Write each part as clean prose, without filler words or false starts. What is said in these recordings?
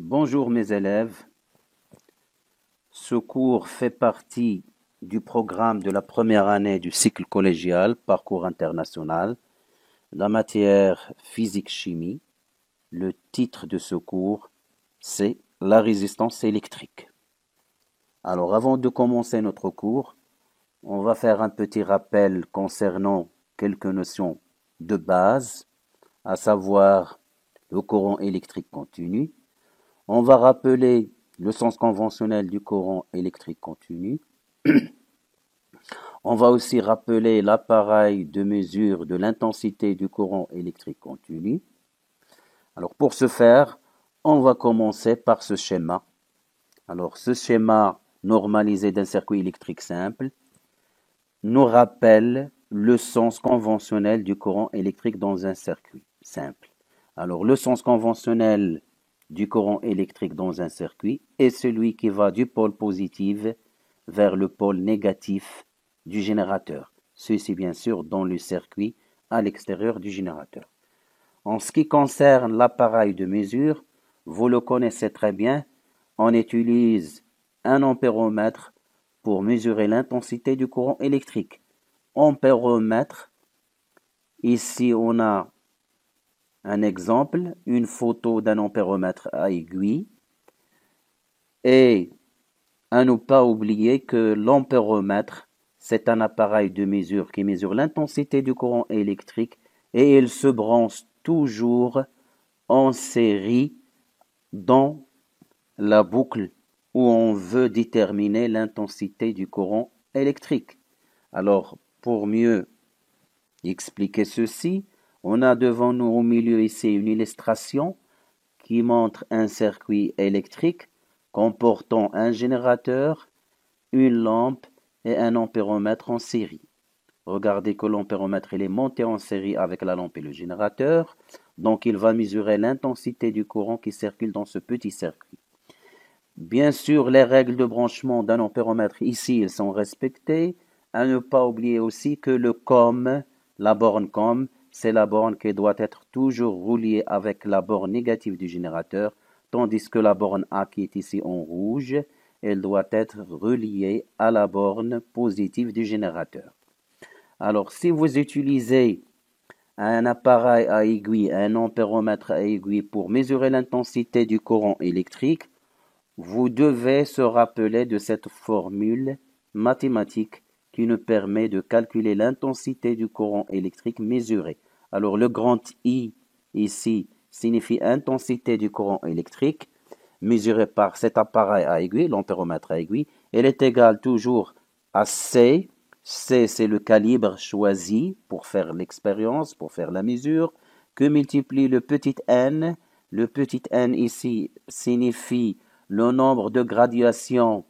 Bonjour mes élèves, ce cours fait partie du programme de la première année du cycle collégial Parcours international, la matière physique-chimie. Le titre de ce cours, c'est la résistance électrique. Alors avant de commencer notre cours, on va faire un petit rappel concernant quelques notions de base, à savoir le courant électrique continu. On va rappeler le sens conventionnel du courant électrique continu. On va aussi rappeler l'appareil de mesure de l'intensité du courant électrique continu. Alors pour ce faire, on va commencer par ce schéma. Alors ce schéma normalisé d'un circuit électrique simple nous rappelle le sens conventionnel du courant électrique dans un circuit simple. Alors le sens conventionnel du courant électrique dans un circuit est celui qui va du pôle positif vers le pôle négatif du générateur. Ceci bien sûr dans le circuit à l'extérieur du générateur. En ce qui concerne l'appareil de mesure, vous le connaissez très bien, on utilise un ampéromètre pour mesurer l'intensité du courant électrique. Ampéromètre, ici on a un exemple, une photo d'un ampéromètre à aiguille. Et à ne pas oublier que l'ampéromètre, c'est un appareil de mesure qui mesure l'intensité du courant électrique et il se branche toujours en série dans la boucle où on veut déterminer l'intensité du courant électrique. Alors, pour mieux expliquer ceci, on a devant nous au milieu ici une illustration qui montre un circuit électrique comportant un générateur, une lampe et un ampéromètre en série. Regardez que l'ampéromètre est monté en série avec la lampe et le générateur, donc il va mesurer l'intensité du courant qui circule dans ce petit circuit. Bien sûr, les règles de branchement d'un ampéromètre ici, elles sont respectées. À ne pas oublier aussi que le COM, la borne COM, c'est la borne qui doit être toujours reliée avec la borne négative du générateur, tandis que la borne A qui est ici en rouge, elle doit être reliée à la borne positive du générateur. Alors, si vous utilisez un appareil à aiguille, un ampéromètre à aiguille pour mesurer l'intensité du courant électrique, vous devez se rappeler de cette formule mathématique qui nous permet de calculer l'intensité du courant électrique mesuré. Alors le grand I ici signifie intensité du courant électrique mesuré par cet appareil à aiguille, l'ampéromètre à aiguille. Elle est égale toujours à C. C, c'est le calibre choisi pour faire l'expérience, pour faire la mesure, que multiplie le petit n. Le petit n ici signifie le nombre de graduations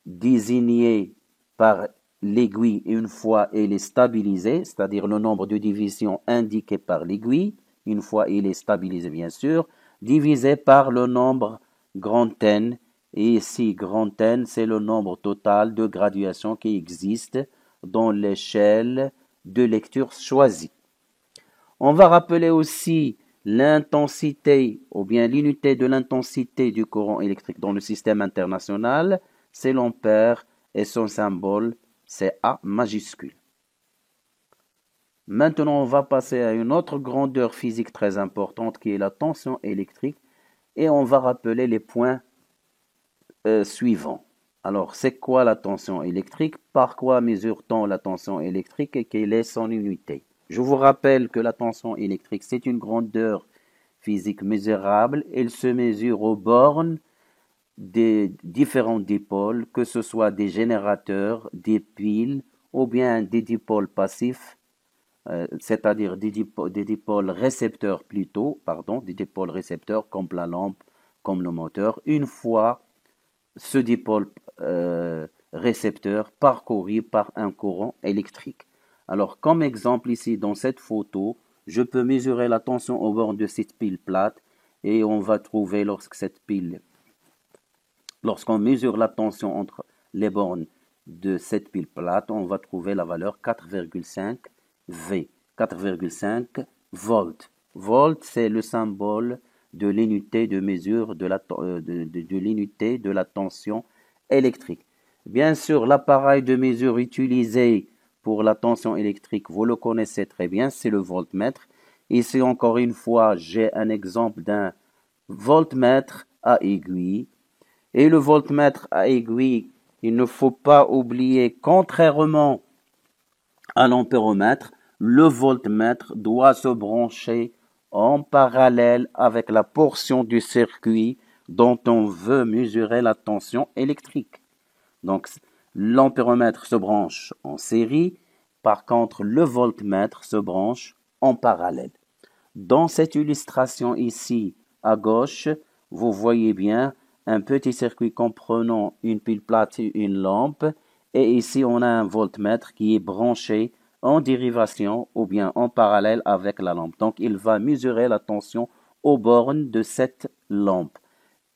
désignées par l'aiguille une fois elle est stabilisée, c'est-à-dire le nombre de divisions indiquées par l'aiguille, une fois il est stabilisé bien sûr, divisé par le nombre grand N. Et ici, grand N, c'est le nombre total de graduations qui existent dans l'échelle de lecture choisie. On va rappeler aussi l'intensité ou bien l'unité de l'intensité du courant électrique dans le système international, c'est l'ampère et son symbole, c'est A majuscule. Maintenant, on va passer à une autre grandeur physique très importante qui est la tension électrique et on va rappeler les points suivants. Alors, c'est quoi la tension électrique? Par quoi mesure-t-on la tension électrique et quelle est son unité? Je vous rappelle que la tension électrique, c'est une grandeur physique mesurable. Elle se mesure aux bornes des différents dipôles, que ce soit des générateurs, des piles ou bien des dipôles passifs, c'est-à-dire des dipôles récepteurs des dipôles récepteurs comme la lampe, comme le moteur. Une fois ce dipôle récepteur parcouru par un courant électrique. Alors, comme exemple ici dans cette photo, je peux mesurer la tension aux bornes de cette pile plate et on va trouver lorsqu'on mesure la tension entre les bornes de cette pile plate, on va trouver la valeur 4,5 V, 4,5 volts. Volt, c'est le symbole de l'unité de mesure de l'unité de la tension électrique. Bien sûr, l'appareil de mesure utilisé pour la tension électrique, vous le connaissez très bien, c'est le voltmètre. Ici, encore une fois, j'ai un exemple d'un voltmètre à aiguille. Et le voltmètre à aiguille, il ne faut pas oublier, contrairement à l'ampéromètre, le voltmètre doit se brancher en parallèle avec la portion du circuit dont on veut mesurer la tension électrique. Donc, l'ampéromètre se branche en série, par contre, le voltmètre se branche en parallèle. Dans cette illustration ici, à gauche, vous voyez bien un petit circuit comprenant une pile plate et une lampe. Et ici, on a un voltmètre qui est branché en dérivation ou bien en parallèle avec la lampe. Donc, il va mesurer la tension aux bornes de cette lampe.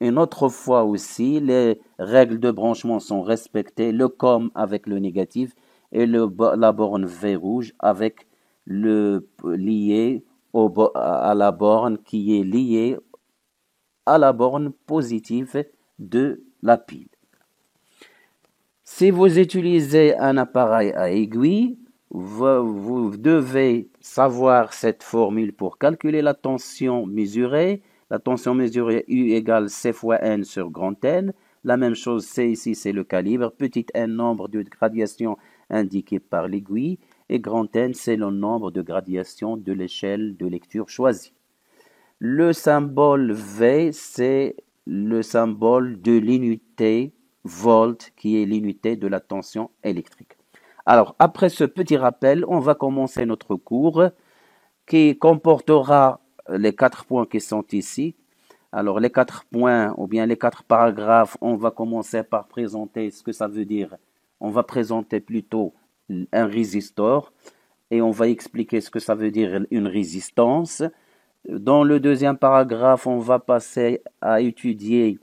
Une autre fois aussi, les règles de branchement sont respectées, le COM avec le négatif et la borne V rouge avec le lié à la borne qui est liée à la borne positive de la pile. Si vous utilisez un appareil à aiguille, vous devez savoir cette formule pour calculer la tension mesurée. La tension mesurée U égale C fois N sur grand N. La même chose, C ici, c'est le calibre. Petit n, nombre de gradations indiquées par l'aiguille. Et grand N, c'est le nombre de gradations de l'échelle de lecture choisie. Le symbole V, c'est le symbole de l'unité volt, qui est l'unité de la tension électrique. Alors, après ce petit rappel, on va commencer notre cours qui comportera les 4 points qui sont ici. Alors, les 4 points, ou bien les 4 paragraphes, on va commencer par présenter ce que ça veut dire. On va présenter plutôt un résistor et on va expliquer ce que ça veut dire une résistance. Dans le deuxième paragraphe, on va passer à étudier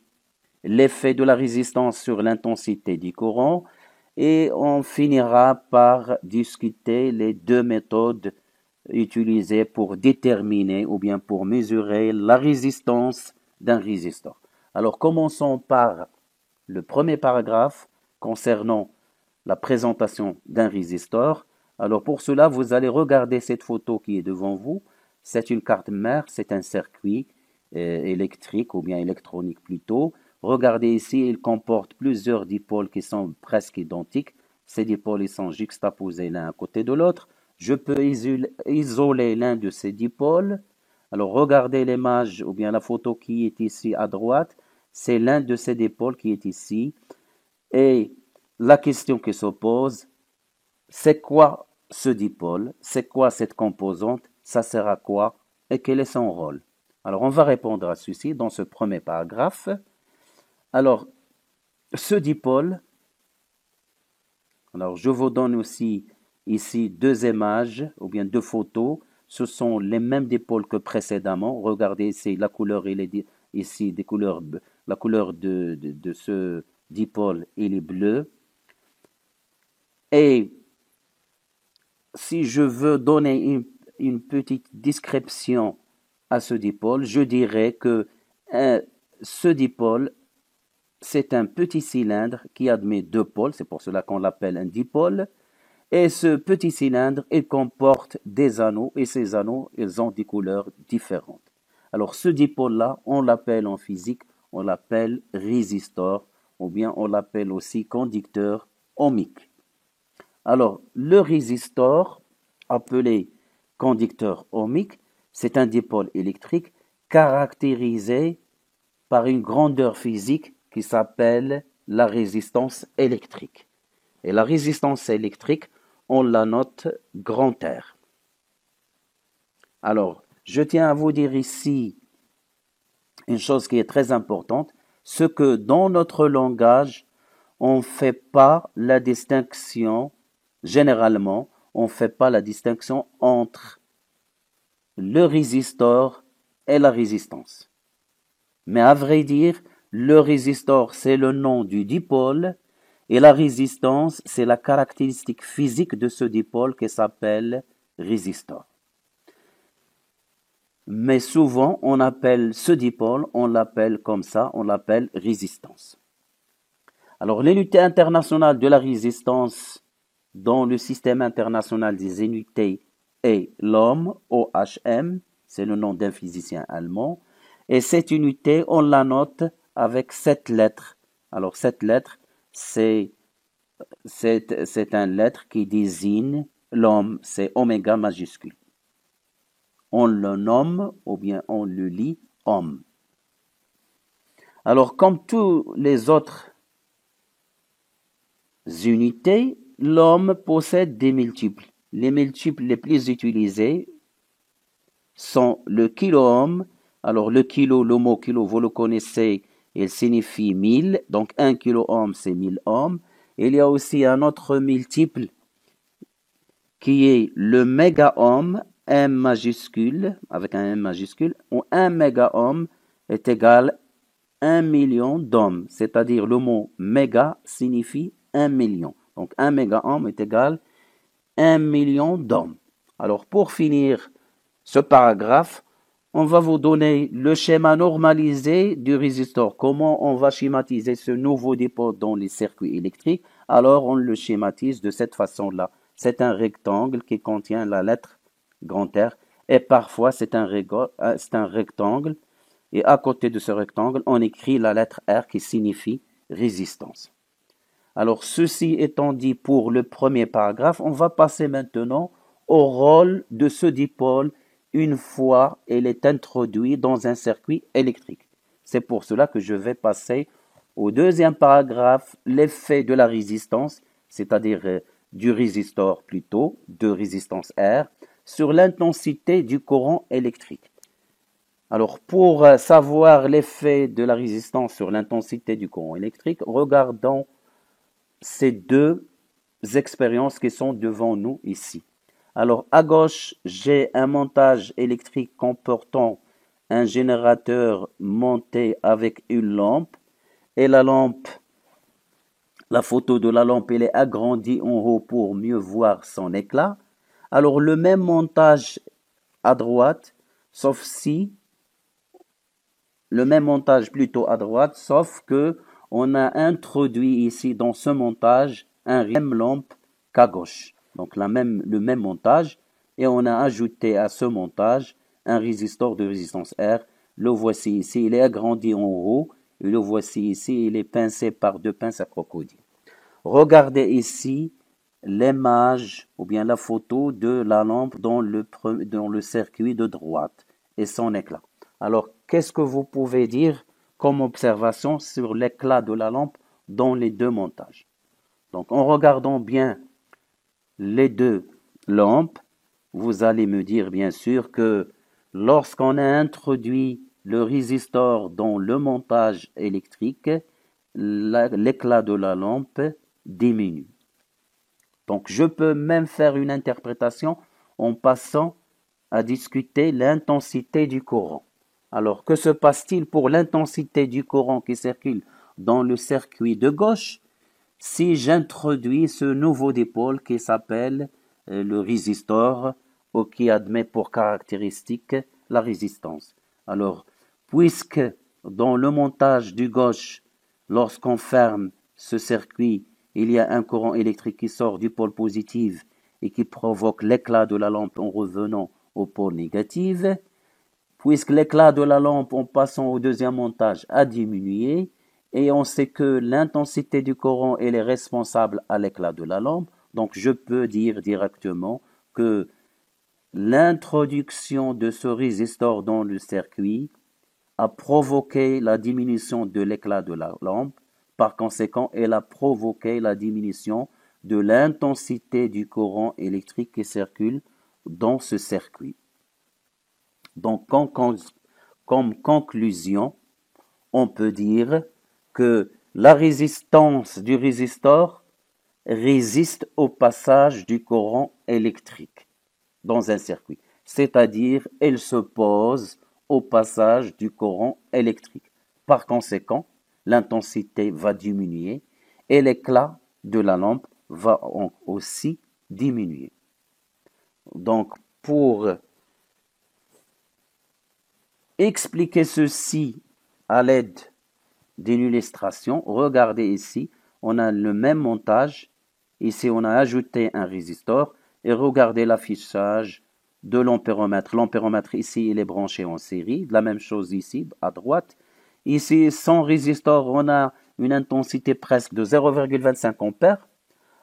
l'effet de la résistance sur l'intensité du courant et on finira par discuter les deux méthodes utilisées pour déterminer ou bien pour mesurer la résistance d'un résistor. Alors commençons par le premier paragraphe concernant la présentation d'un résistor. Alors pour cela, vous allez regarder cette photo qui est devant vous. C'est une carte mère, c'est un circuit électrique ou bien électronique plutôt. Regardez ici, il comporte plusieurs dipôles qui sont presque identiques. Ces dipôles ils sont juxtaposés l'un à côté de l'autre. Je peux isoler l'un de ces dipôles. Alors regardez l'image ou bien la photo qui est ici à droite. C'est l'un de ces dipôles qui est ici. Et la question qui se pose, c'est quoi ce dipôle? C'est quoi cette composante? Ça sert à quoi? Et quel est son rôle? Alors on va répondre à ceci dans ce premier paragraphe. Alors, ce dipôle, alors je vous donne aussi ici deux images ou bien deux photos. Ce sont les mêmes dipôles que précédemment. Regardez ici, la couleur, il est ici des couleurs, la couleur de ce dipôle, il est bleu. Et si je veux donner une petite description à ce dipôle, je dirais que ce dipôle, c'est un petit cylindre qui admet deux pôles, c'est pour cela qu'on l'appelle un dipôle. Et ce petit cylindre, il comporte des anneaux, et ces anneaux, ils ont des couleurs différentes. Alors ce dipôle-là, on l'appelle en physique, on l'appelle résistor, ou bien on l'appelle aussi conducteur ohmique. Alors le résistor, appelé conducteur ohmique, c'est un dipôle électrique caractérisé par une grandeur physique qui s'appelle la résistance électrique. Et la résistance électrique, on la note grand R. Alors, je tiens à vous dire ici une chose qui est très importante, ce que dans notre langage, on ne fait pas la distinction, généralement, on ne fait pas la distinction entre le résistor et la résistance. Mais à vrai dire, le résistor, c'est le nom du dipôle et la résistance, c'est la caractéristique physique de ce dipôle qui s'appelle résistor. mais souvent on appelle ce dipôle, on l'appelle comme ça, on l'appelle résistance. Alors l'unité internationale de la résistance dans le système international des unités est l'ohm, OHM, c'est le nom d'un physicien allemand, et cette unité, on la note avec 7 lettres. Alors cette lettre, c'est une lettre qui désigne l'ohm, c'est oméga majuscule. On le nomme ou bien on le lit ohm. Alors comme tous les autres unités, l'ohm possède des multiples. Les multiples les plus utilisés sont le kilo-ohm. Alors le kilo, le mot kilo, vous le connaissez, il signifie 1000. Donc 1 kilo-ohm, c'est 1000 ohms. Il y a aussi un autre multiple qui est le méga-ohm, M majuscule, avec un M majuscule, où 1 méga-ohm est égal à 1 million d'ohms. C'est-à-dire le mot méga signifie 1 million. Donc 1 méga-ohm est égal à 1 million d'ohms. Alors pour finir ce paragraphe, on va vous donner le schéma normalisé du résistor. Comment on va schématiser ce nouveau dipôle dans les circuits électriques? Alors on le schématise de cette façon-là. C'est un rectangle qui contient la lettre grand R et parfois c'est un rectangle et à côté de ce rectangle, on écrit la lettre R qui signifie résistance. Alors ceci étant dit pour le premier paragraphe, on va passer maintenant au rôle de ce dipôle une fois il est introduit dans un circuit électrique. C'est pour cela que je vais passer au deuxième paragraphe, l'effet de la résistance, c'est-à-dire du résistor plutôt, de résistance R, sur l'intensité du courant électrique. Alors pour savoir l'effet de la résistance sur l'intensité du courant électrique, regardons ces deux expériences qui sont devant nous ici. Alors à gauche, j'ai un montage électrique comportant un générateur monté avec une lampe et la photo de la lampe, elle est agrandie en haut pour mieux voir son éclat. Alors le même montage à droite, sauf que on a introduit ici dans ce montage un même lampe qu'à gauche. Donc le même montage et on a ajouté à ce montage un résistor de résistance R. Le voici ici, il est agrandi en haut et le voici ici, il est pincé par deux pinces à crocodile. Regardez ici l'image ou bien la photo de la lampe dans le circuit de droite et son éclat. Alors, qu'est-ce que vous pouvez dire comme observation sur l'éclat de la lampe dans les deux montages? Donc, en regardant bien les deux lampes, vous allez me dire bien sûr que lorsqu'on a introduit le résistor dans le montage électrique, l'éclat de la lampe diminue. Donc je peux même faire une interprétation en passant à discuter l'intensité du courant. Alors que se passe-t-il pour l'intensité du courant qui circule dans le circuit de gauche si j'introduis ce nouveau dipôle qui s'appelle le résistor ou qui admet pour caractéristique la résistance? Alors, puisque dans le montage du gauche, lorsqu'on ferme ce circuit, il y a un courant électrique qui sort du pôle positif et qui provoque l'éclat de la lampe en revenant au pôle négatif, puisque l'éclat de la lampe en passant au deuxième montage a diminué, et on sait que l'intensité du courant elle est responsable à l'éclat de la lampe, donc je peux dire directement que l'introduction de ce résistor dans le circuit a provoqué la diminution de l'éclat de la lampe. Par conséquent, elle a provoqué la diminution de l'intensité du courant électrique qui circule dans ce circuit. Donc, comme conclusion, on peut dire que la résistance du résistor résiste au passage du courant électrique dans un circuit, c'est-à-dire elle s'oppose au passage du courant électrique. Par conséquent, l'intensité va diminuer et l'éclat de la lampe va aussi diminuer. Donc, pour expliquer ceci à l'aide d'une illustration. Regardez ici, on a le même montage. Ici, on a ajouté un résistor. Et regardez l'affichage de l'ampéromètre. L'ampéromètre ici, il est branché en série. La même chose ici, à droite. Ici, sans résistor, on a une intensité presque de 0,25 ampères,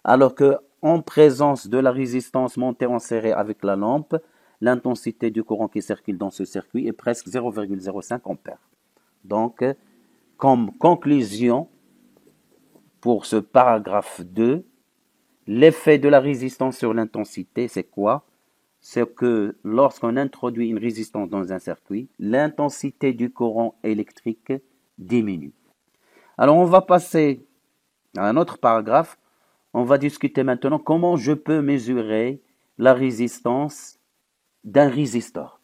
alors que en présence de la résistance montée en série avec la lampe, l'intensité du courant qui circule dans ce circuit est presque 0,05 ampères. Donc, comme conclusion pour ce paragraphe 2, l'effet de la résistance sur l'intensité, c'est quoi? C'est que lorsqu'on introduit une résistance dans un circuit, l'intensité du courant électrique diminue. Alors, on va passer à un autre paragraphe. On va discuter maintenant comment je peux mesurer la résistance d'un résistor.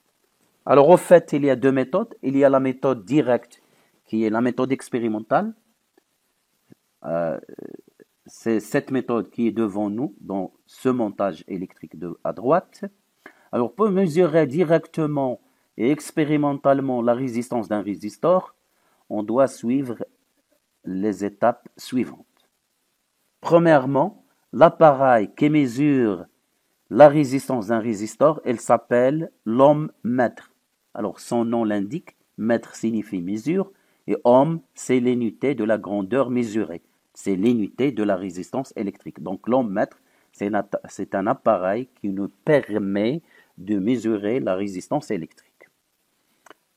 Alors, au fait, il y a deux méthodes. Il y a la méthode directe, qui est la méthode expérimentale. C'est cette méthode qui est devant nous dans ce montage électrique à droite. Alors, pour mesurer directement et expérimentalement la résistance d'un résistor, on doit suivre les étapes suivantes. Premièrement, l'appareil qui mesure la résistance d'un résistor, elle s'appelle l'ohm-mètre. Alors, son nom l'indique, mètre signifie mesure, et ohm, c'est l'unité de la grandeur mesurée. C'est l'unité de la résistance électrique. Donc, l'ohm-mètre, c'est un appareil qui nous permet de mesurer la résistance électrique.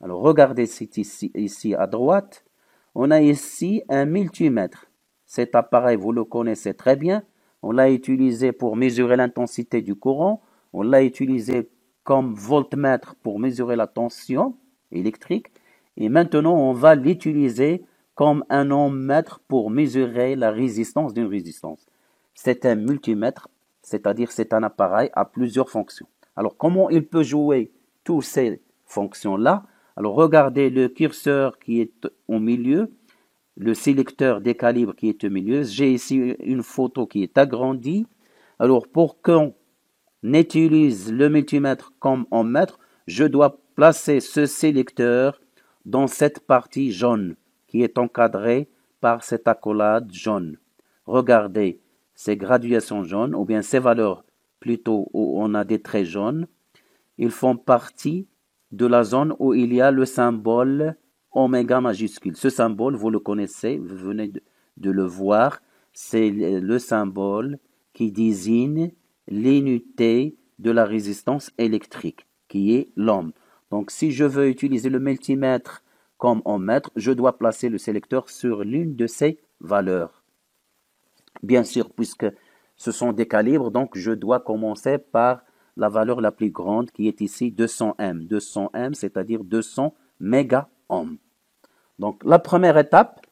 Alors, regardez ici à droite, on a ici un multimètre. Cet appareil, vous le connaissez très bien. On l'a utilisé pour mesurer l'intensité du courant. On l'a utilisé comme voltmètre pour mesurer la tension électrique. Et maintenant, on va l'utiliser comme un ohmmètre pour mesurer la résistance d'une résistance. C'est un multimètre, c'est-à-dire c'est un appareil à plusieurs fonctions. Alors, comment il peut jouer toutes ces fonctions-là? Alors, regardez le curseur qui est au milieu, le sélecteur des calibres qui est au milieu. J'ai ici une photo qui est agrandie. Alors, pour qu'on utilise le multimètre comme ohmmètre, je dois placer ce sélecteur dans cette partie jaune qui est encadrée par cette accolade jaune. Regardez ces graduations jaunes, ou bien ces valeurs plutôt où on a des traits jaunes, ils font partie de la zone où il y a le symbole oméga majuscule. Ce symbole, vous le connaissez, vous venez de le voir, c'est le symbole qui désigne l'unité de la résistance électrique, qui est l'ohm. Donc, si je veux utiliser le multimètre comme ohmmètre, je dois placer le sélecteur sur l'une de ces valeurs. Bien sûr, puisque ce sont des calibres, donc je dois commencer par la valeur la plus grande qui est ici 200 M. 200 M, c'est-à-dire 200 méga-ohms. Donc, la première étape,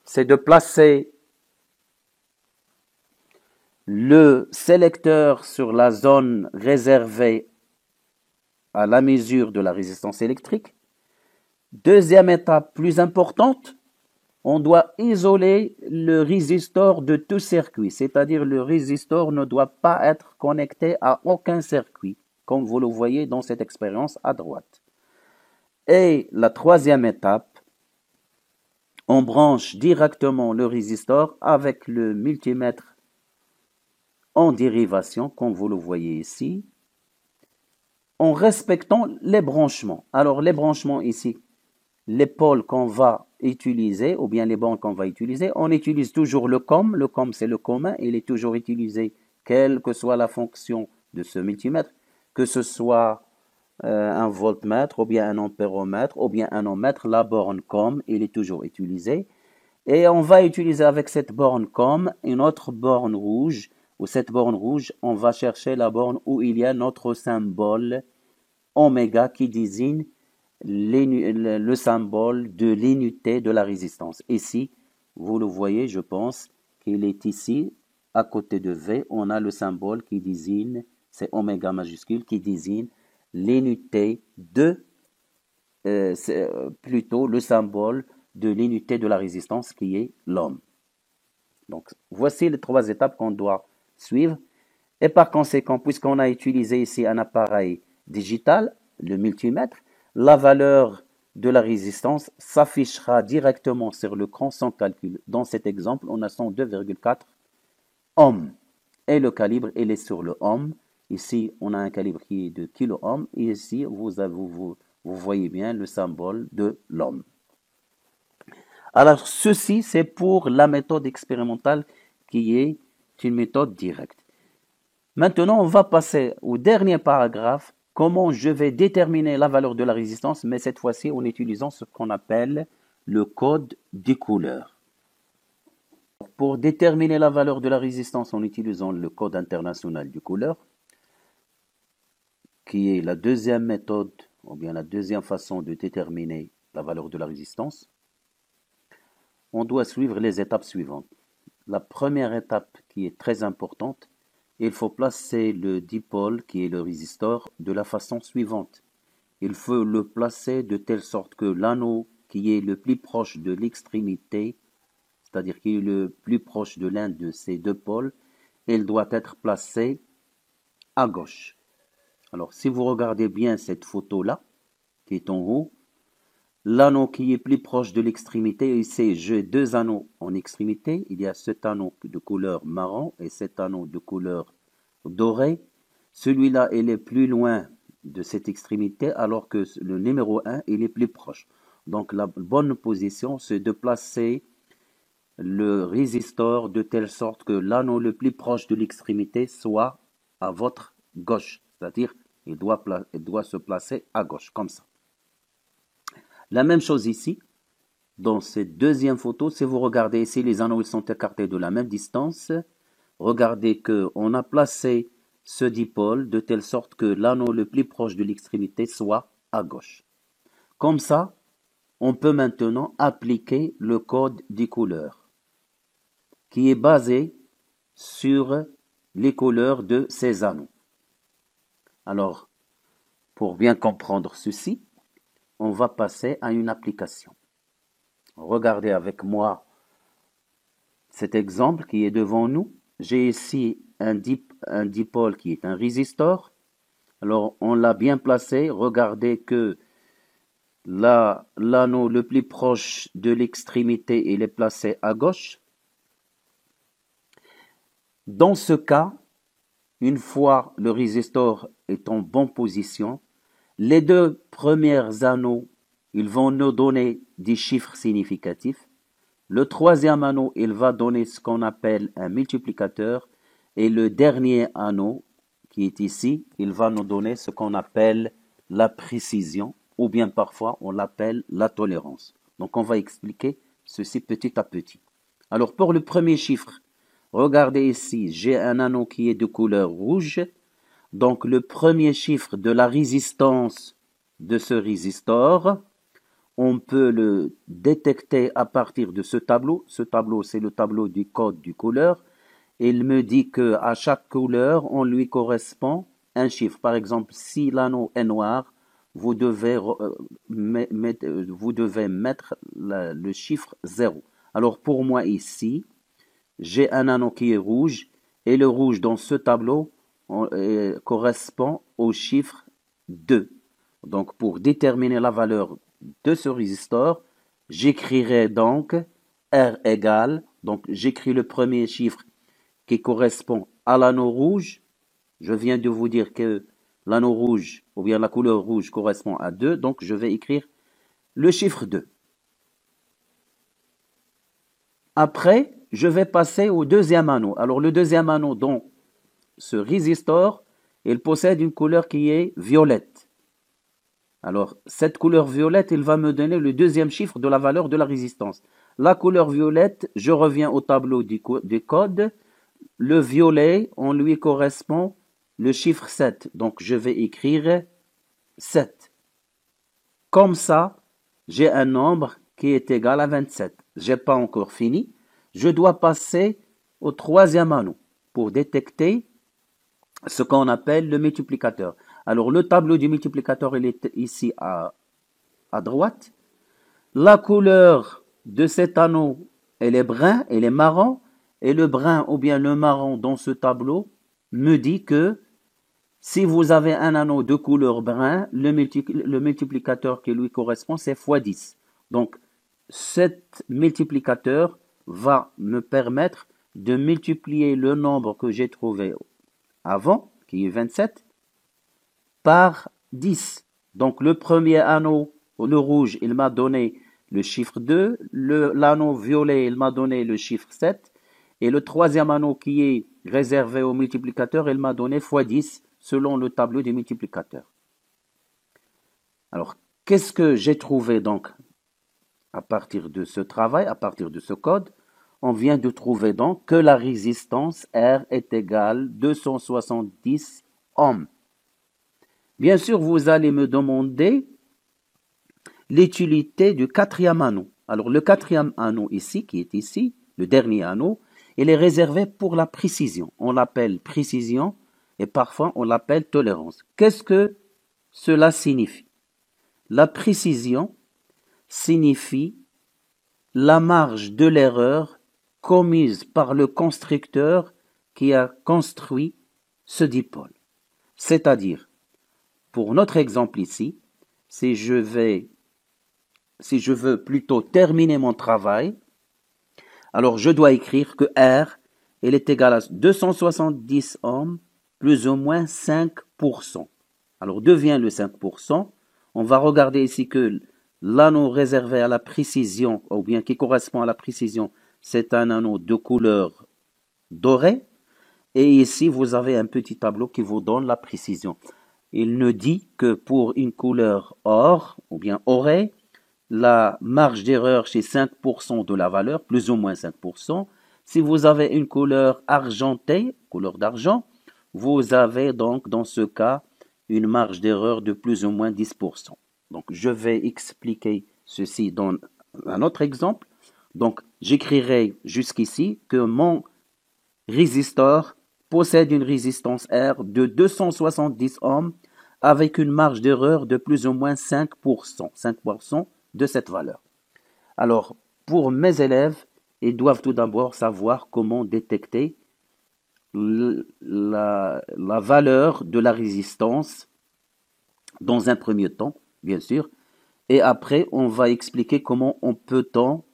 c'est de placer le sélecteur sur la zone réservée à la mesure de la résistance électrique. Deuxième étape plus importante, on doit isoler le résistor de tout circuit, c'est-à-dire le résistor ne doit pas être connecté à aucun circuit, comme vous le voyez dans cette expérience à droite. Et la troisième étape, on branche directement le résistor avec le multimètre en dérivation, comme vous le voyez ici, en respectant les branchements. Alors les branchements ici, les pôles qu'on va utiliser, ou bien les bandes qu'on va utiliser, on utilise toujours le COM. Le COM, c'est le commun. Il est toujours utilisé, quelle que soit la fonction de ce multimètre, que ce soit un voltmètre, ou bien un ampéromètre, ou bien un ohmmètre. La borne COM, il est toujours utilisé. Et on va utiliser avec cette borne COM une autre borne rouge, ou cette borne rouge, on va chercher la borne où il y a notre symbole oméga qui désigne le symbole de l'unité de la résistance. Ici, vous le voyez, je pense qu'il est ici, à côté de V, on a le symbole qui désigne, c'est oméga majuscule, qui désigne l'unité de, plutôt le symbole de l'unité de la résistance qui est l'ohm. Donc, voici les trois étapes qu'on doit suivre. Et par conséquent, puisqu'on a utilisé ici un appareil digital, le multimètre, la valeur de la résistance s'affichera directement sur le cran sans calcul. Dans cet exemple, on a 102,4 ohms. Et le calibre, il est sur le ohm. Ici, on a un calibre qui est de kilo-ohm. Et ici, vous voyez bien le symbole de l'ohm. Alors, ceci, c'est pour la méthode expérimentale qui est une méthode directe. Maintenant, on va passer au dernier paragraphe, comment je vais déterminer la valeur de la résistance, mais cette fois-ci en utilisant ce qu'on appelle le code des couleurs. Pour déterminer la valeur de la résistance en utilisant le code international des couleurs, qui est la deuxième méthode, ou bien la deuxième façon de déterminer la valeur de la résistance, on doit suivre les étapes suivantes. La première étape qui est très importante, il faut placer le dipôle, qui est le résistor, de la façon suivante. Il faut le placer de telle sorte que l'anneau qui est le plus proche de l'extrémité, c'est-à-dire qui est le plus proche de l'un de ces deux pôles, il doit être placé à gauche. Alors, si vous regardez bien cette photo-là, qui est en haut, l'anneau qui est plus proche de l'extrémité, ici j'ai deux anneaux en extrémité. Il y a cet anneau de couleur marron et cet anneau de couleur dorée. Celui-là, il est plus loin de cette extrémité alors que le numéro 1, il est plus proche. Donc la bonne position, c'est de placer le résistor de telle sorte que l'anneau le plus proche de l'extrémité soit à votre gauche. C'est-à-dire, il doit se placer à gauche, comme ça. La même chose ici, dans cette deuxième photo, si vous regardez ici, les anneaux ils sont écartés de la même distance. Regardez qu'on a placé ce dipôle de telle sorte que l'anneau le plus proche de l'extrémité soit à gauche. Comme ça, on peut maintenant appliquer le code des couleurs, qui est basé sur les couleurs de ces anneaux. Alors, pour bien comprendre ceci, on va passer à une application. Regardez avec moi cet exemple qui est devant nous. J'ai ici un dipôle qui est un résistor. Alors, on l'a bien placé. Regardez que l'anneau le plus proche de l'extrémité, il est placé à gauche. Dans ce cas, une fois le résistor est en bonne position, les deux premiers anneaux, ils vont nous donner des chiffres significatifs. Le troisième anneau, il va donner ce qu'on appelle un multiplicateur. Et le dernier anneau, qui est ici, il va nous donner ce qu'on appelle la précision, ou bien parfois on l'appelle la tolérance. Donc on va expliquer ceci petit à petit. Alors pour le premier chiffre, regardez ici, j'ai un anneau qui est de couleur rouge. Donc le premier chiffre de la résistance de ce résistor, on peut le détecter à partir de ce tableau. Ce tableau, c'est le tableau du code du couleur. Il me dit que à chaque couleur, on lui correspond un chiffre. Par exemple, si l'anneau est noir, vous devez mettre le chiffre 0. Alors pour moi ici, j'ai un anneau qui est rouge et le rouge dans ce tableau correspond au chiffre 2. Donc pour déterminer la valeur de ce résistor, j'écrirai donc R égale, donc j'écris le premier chiffre qui correspond à l'anneau rouge. Je viens de vous dire que l'anneau rouge, ou bien la couleur rouge correspond à 2, donc je vais écrire le chiffre 2. Après, je vais passer au deuxième anneau. Alors le deuxième anneau, donc ce résistor, il possède une couleur qui est violette. Alors, cette couleur violette, il va me donner le deuxième chiffre de la valeur de la résistance. La couleur violette, je reviens au tableau du code. Le violet, on lui correspond le chiffre 7. Donc, je vais écrire 7. Comme ça, j'ai un nombre qui est égal à 27. Je n'ai pas encore fini. Je dois passer au troisième anneau pour détecter ce qu'on appelle le multiplicateur. Alors, le tableau du multiplicateur, il est ici à droite. La couleur de cet anneau, elle est brun, elle est marron. Et le brun ou bien le marron dans ce tableau me dit que Si vous avez un anneau de couleur brun, le multiplicateur qui lui correspond, c'est x 10. Donc, cet multiplicateur va me permettre de multiplier le nombre que j'ai trouvé avant, qui est 27, par 10. Donc, le premier anneau, le rouge, il m'a donné le chiffre 2. L'anneau violet, il m'a donné le chiffre 7. Et le troisième anneau qui est réservé au multiplicateur, il m'a donné x 10 selon le tableau des multiplicateurs. Alors, qu'est-ce que j'ai trouvé donc à partir de ce travail, à partir de ce code? On vient de trouver donc que la résistance R est égale à 270 ohms. Bien sûr, vous allez me demander l'utilité du quatrième anneau. Alors, le quatrième anneau ici, qui est ici, le dernier anneau, il est réservé pour la précision. On l'appelle précision et parfois on l'appelle tolérance. Qu'est-ce que cela signifie? La précision signifie la marge de l'erreur commise par le constructeur qui a construit ce dipôle. C'est-à-dire, pour notre exemple ici, si je veux plutôt terminer mon travail, alors je dois écrire que R est égal à 270 ohms plus ou moins 5%. Alors, d'où vient le 5%? On va regarder ici que l'anneau réservé à la précision, ou bien qui correspond à la précision, c'est un anneau de couleur dorée. Et ici, vous avez un petit tableau qui vous donne la précision. Il nous dit que pour une couleur or, ou bien orée, la marge d'erreur, c'est 5% de la valeur, plus ou moins 5%. Si vous avez une couleur argentée, couleur d'argent, vous avez donc dans ce cas une marge d'erreur de plus ou moins 10%. Donc je vais expliquer ceci dans un autre exemple. Donc j'écrirai jusqu'ici que mon résistor possède une résistance R de 270 ohms avec une marge d'erreur de plus ou moins 5%. 5% de cette valeur. Alors, pour mes élèves, ils doivent tout d'abord savoir comment détecter la valeur de la résistance dans un premier temps, bien sûr, et après, on va expliquer comment on peut-on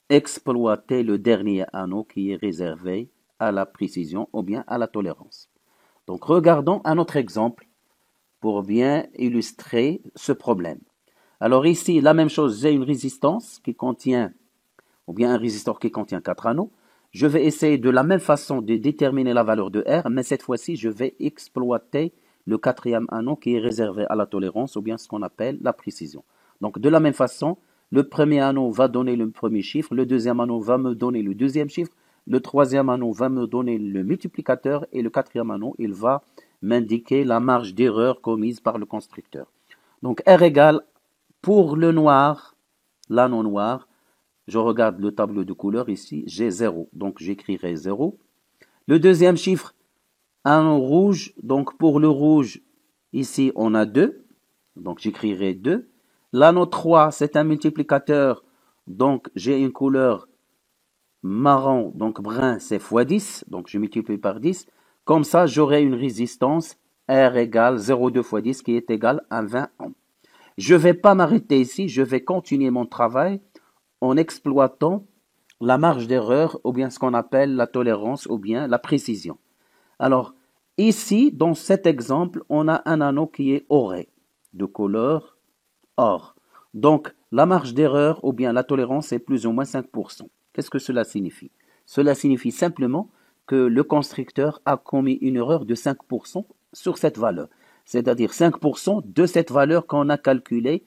exploiter le dernier anneau qui est réservé à la précision ou bien à la tolérance. Donc, regardons un autre exemple pour bien illustrer ce problème. Alors ici, la même chose, j'ai une résistance qui contient, ou bien un résistor qui contient 4 anneaux. Je vais essayer de la même façon de déterminer la valeur de R, mais cette fois-ci, je vais exploiter le quatrième anneau qui est réservé à la tolérance, ou bien ce qu'on appelle la précision. Donc de la même façon, le premier anneau va donner le premier chiffre, le deuxième anneau va me donner le deuxième chiffre, le troisième anneau va me donner le multiplicateur, et le quatrième anneau, il va m'indiquer la marge d'erreur commise par le constructeur. Donc R égale, pour le noir, l'anneau noir, je regarde le tableau de couleur ici, j'ai 0, donc j'écrirai 0. Le deuxième chiffre, anneau rouge, donc pour le rouge, ici on a 2, donc j'écrirai 2. L'anneau 3, c'est un multiplicateur, donc j'ai une couleur marron, donc brun, c'est x 10, donc je multiplie par 10. Comme ça, j'aurai une résistance R égale 0,2 x 10 qui est égale à 20 ohms. Je ne vais pas m'arrêter ici, je vais continuer mon travail en exploitant la marge d'erreur ou bien ce qu'on appelle la tolérance ou bien la précision. Alors, ici, dans cet exemple, on a un anneau qui est oré, de couleur or. Donc, la marge d'erreur ou bien la tolérance est plus ou moins 5%. Qu'est-ce que cela signifie? Cela signifie simplement que le constructeur a commis une erreur de 5% sur cette valeur. C'est-à-dire 5% de cette valeur qu'on a calculée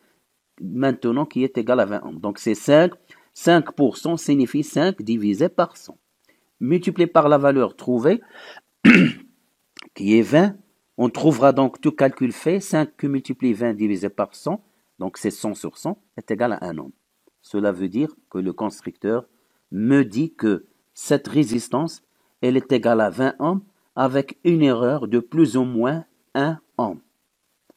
maintenant qui est égale à 20 ohms. Donc c'est 5. 5% signifie 5 divisé par 100. Multiplié par la valeur trouvée, qui est 20, on trouvera donc tout calcul fait, 5 que multiplie 20 divisé par 100, donc c'est 100 sur 100, est égal à 1 ohm. Cela veut dire que le constructeur me dit que cette résistance, elle est égale à 20 ohms avec une erreur de plus ou moins 1 ohm.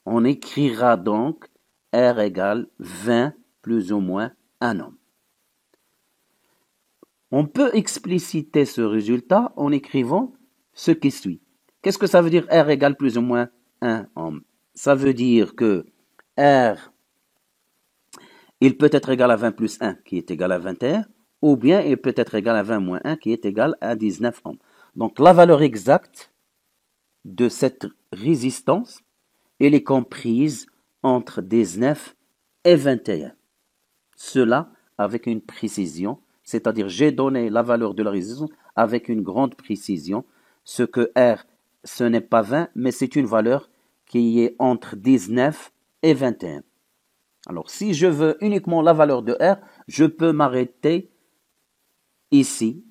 On écrira donc R égale 20 plus ou moins 1 ohm. On peut expliciter ce résultat en écrivant ce qui suit. Qu'est-ce que ça veut dire R égale plus ou moins 1 ohm. Ça veut dire que R, il peut être égal à 20 plus 1 qui est égal à 21, ou bien il peut être égal à 20 moins 1 qui est égal à 19 ohms. Donc la valeur exacte de cette résistance, elle est comprise entre 19 et 21. Cela avec une précision, c'est-à-dire j'ai donné la valeur de la résistance avec une grande précision, ce que R, ce n'est pas 20, mais c'est une valeur qui est entre 19 et 21. Alors, si je veux uniquement la valeur de R, je peux m'arrêter ici,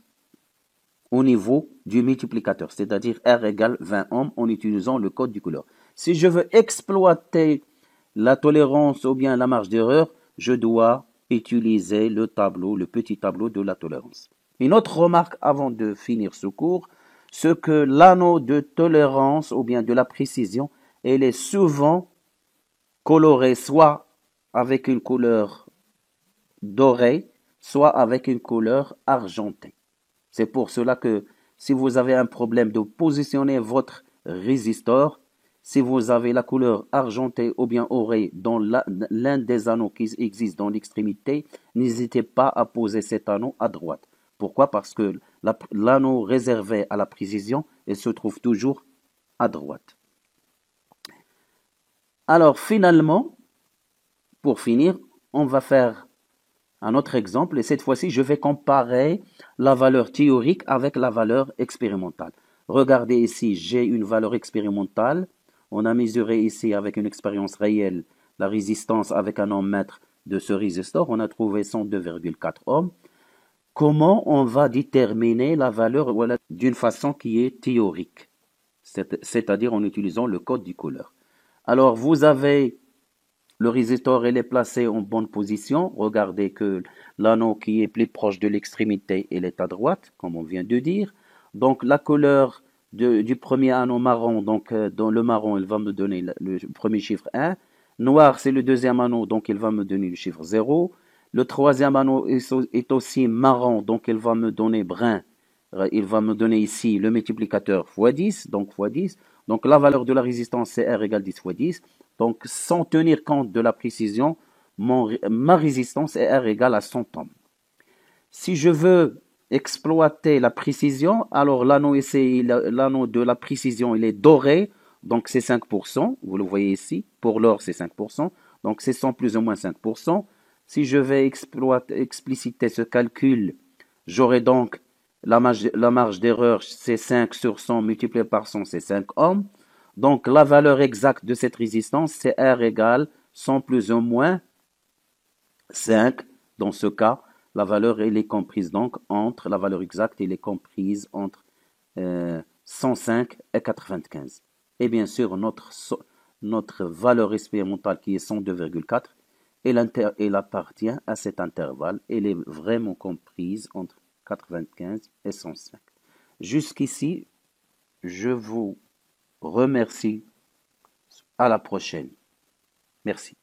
au niveau du multiplicateur, c'est-à-dire R égale 20 ohms en utilisant le code du couleur. Si je veux exploiter la tolérance ou bien la marge d'erreur, je dois utiliser le tableau, le petit tableau de la tolérance. Une autre remarque avant de finir ce cours, c'est que l'anneau de tolérance ou bien de la précision, elle est souvent coloré soit avec une couleur dorée, soit avec une couleur argentée. C'est pour cela que si vous avez un problème de positionner votre résistor, si vous avez la couleur argentée ou bien orée dans l'un des anneaux qui existent dans l'extrémité, n'hésitez pas à poser cet anneau à droite. Pourquoi? Parce que l'anneau réservé à la précision, il se trouve toujours à droite. Alors finalement, pour finir, on va faire un autre exemple, et cette fois-ci, je vais comparer la valeur théorique avec la valeur expérimentale. Regardez ici, j'ai une valeur expérimentale. On a mesuré ici avec une expérience réelle la résistance avec un ohmmètre de ce résistor. On a trouvé 102,4 ohms. Comment on va déterminer la valeur d'une façon qui est théorique, c'est-à-dire en utilisant le code du couleur. Alors, vous avez le résistor, il est placé en bonne position. Regardez que l'anneau qui est plus proche de l'extrémité, il est à droite, comme on vient de dire. Donc, la couleur du premier anneau marron, donc dans le marron, il va me donner le premier chiffre 1. Noir, c'est le deuxième anneau, donc il va me donner le chiffre 0. Le troisième anneau est aussi marron, donc il va me donner brun. Il va me donner ici le multiplicateur x 10, donc x 10. Donc, la valeur de la résistance, c'est R égale 10 x 10. Donc, sans tenir compte de la précision, ma résistance est R égale à 100 ohms. Si je veux exploiter la précision, alors l'anneau de la précision, il est doré, donc c'est 5%. Vous le voyez ici, pour l'or, c'est 5%. Donc, c'est 100 plus ou moins 5%. Si je vais expliciter ce calcul, j'aurai donc la marge d'erreur, c'est 5 sur 100 multiplié par 100, c'est 5 ohms. Donc, la valeur exacte de cette résistance, c'est R égale 100 plus ou moins 5. Dans ce cas, la valeur, elle est comprise donc entre, la valeur exacte, elle est comprise entre 105 et 95. Et bien sûr, notre valeur expérimentale qui est 102,4, elle appartient à cet intervalle. Elle est vraiment comprise entre 95 et 105. Jusqu'ici, je vous remercie. À la prochaine. Merci.